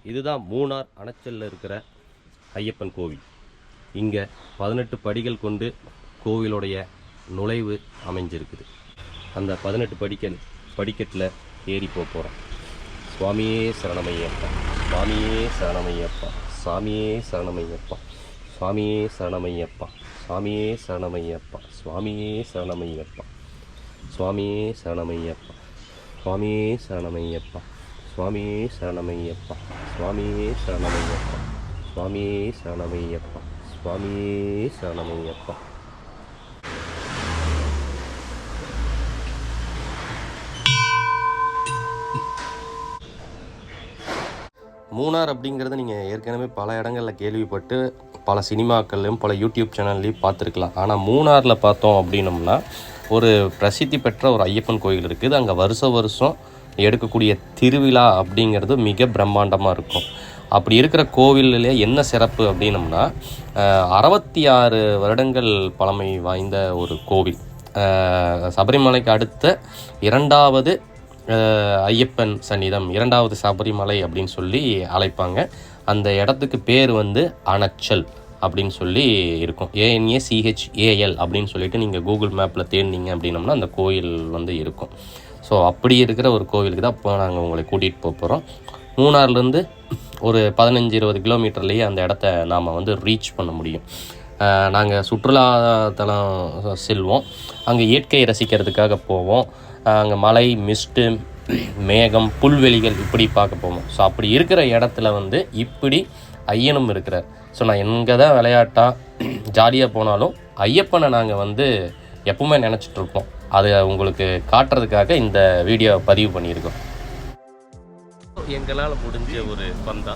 இதுதான் மூணார் அணைச்சலில் இருக்கிற ஐயப்பன் கோவில். இங்கே 18 படிகள் கொண்டு கோவிலுடைய நுழைவு அமைஞ்சிருக்குது. அந்த 18 படிக்கட்டில் ஏறி போகிறோம். சுவாமியே சரணமையப்பா, சுவாமியே சரணமையப்பா, சாமியே சரணமையப்பா, சுவாமியே சரணமையப்பா, சுவாமியே சரணமையப்பா, சுவாமியே சரணமையப்பா, சுவாமியே சரணமையப்பா, சுவாமியே சரணமையப்பா, சுவாமியே சரணமையப்பா, சுவாமியே சரணமையப்பா, சுவாமியே சரணமையப்பா, சுவாமியே சரணமையப்பா. மூணார் அப்படிங்கிறத நீங்கள் ஏற்கனவே பல இடங்களில் கேள்விப்பட்டு பல சினிமாக்கள்லையும் பல யூடியூப் சேனல்லையும் பார்த்துருக்கலாம். ஆனால் மூணாரில் பார்த்தோம் அப்படின்னம்னா ஒரு பிரசித்தி பெற்ற ஒரு ஐயப்பன் கோயில் இருக்குது. அங்கே வருஷம் எடுக்கக்கூடிய திருவிழா அப்படிங்கிறது மிக பிரம்மாண்டமாக இருக்கும். அப்படி இருக்கிற கோவிலிலே என்ன சிறப்பு அப்படின்னம்னா 66 வருடங்கள் பழமை வாய்ந்த ஒரு கோவில். சபரிமலைக்கு அடுத்த 2வது ஐயப்பன் சன்னிதம், 2வது சபரிமலை அப்படின்னு சொல்லி அழைப்பாங்க. அந்த இடத்துக்கு பேர் அணைச்சல் அப்படின்னு சொல்லி இருக்கும். ANACHAL அப்படின்னு சொல்லிட்டு நீங்கள் கூகுள் மேப்பில் தேடினீங்க அப்படின்னம்னா அந்த கோயில் இருக்கும். ஸோ அப்படி இருக்கிற ஒரு கோவிலுக்கு தான் இப்போ நாங்கள் உங்களை கூட்டிகிட்டு போகிறோம். மூணார்லேருந்து ஒரு 15-20 கிலோமீட்டர்லேயே அந்த இடத்த நாம் ரீச் பண்ண முடியும். நாங்கள் சுற்றுலாத்தலம் செல்வோம். அங்கே இயற்கையை ரசிக்கிறதுக்காக போவோம். அங்கே மலை, மிஸ்ட்டு, மேகம், புல்வெளிகள் இப்படி பார்க்க போவோம். ஸோ அப்படி இருக்கிற இடத்துல இப்படி ஐயனும் இருக்கிறார். ஸோ நான் எங்கே தான் விளையாட்டாக ஜாலியாக போனாலும் ஐயப்பனை நாங்கள் எப்பவுமே நினச்சிட்ருப்போம். அதை உங்களுக்கு காட்டுறதுக்காக இந்த வீடியோவை பதிவு பண்ணியிருக்கோம். எங்களால் முடிஞ்ச ஒரு பந்தா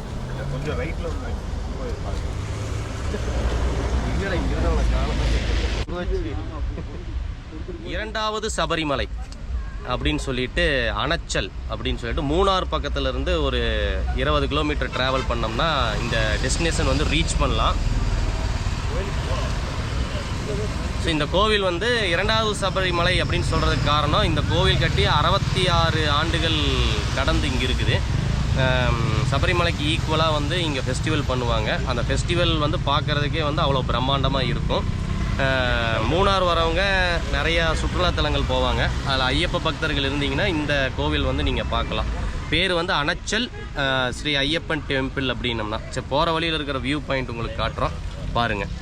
கொஞ்சம் ரைட்டில் 2வது சபரிமலை அப்படின்னு சொல்லிட்டு அணைச்சல் அப்படின்னு சொல்லிட்டு மூணார் பக்கத்துலேருந்து ஒரு 20 கிலோமீட்டர் ட்ராவல் பண்ணோம்னா இந்த டெஸ்டினேஷன் ரீச் பண்ணலாம். ஸோ இந்த கோவில் 2வது சபரிமலை அப்படின்னு சொல்கிறதுக்கு காரணம், இந்த கோவில் கட்டி 66 ஆண்டுகள் கடந்து இங்கே இருக்குது. சபரிமலைக்கு ஈக்குவலாக இங்கே ஃபெஸ்டிவல் பண்ணுவாங்க. அந்த ஃபெஸ்டிவல் பார்க்குறதுக்கே அவ்வளோ பிரம்மாண்டமாக இருக்கும். மூணார் வரவங்க நிறையா சுற்றுலாத்தலங்கள் போவாங்க. அதில் ஐயப்ப பக்தர்கள் இருந்தீங்கன்னா இந்த கோவில் நீங்கள் பார்க்கலாம். பேர் அணைச்சல் ஸ்ரீ ஐயப்பன் டெம்பிள் அப்படின்னம்னா. சரி, போகிற வழியில் இருக்கிற வியூ பாயிண்ட் உங்களுக்கு காட்டுறோம் பாருங்கள்.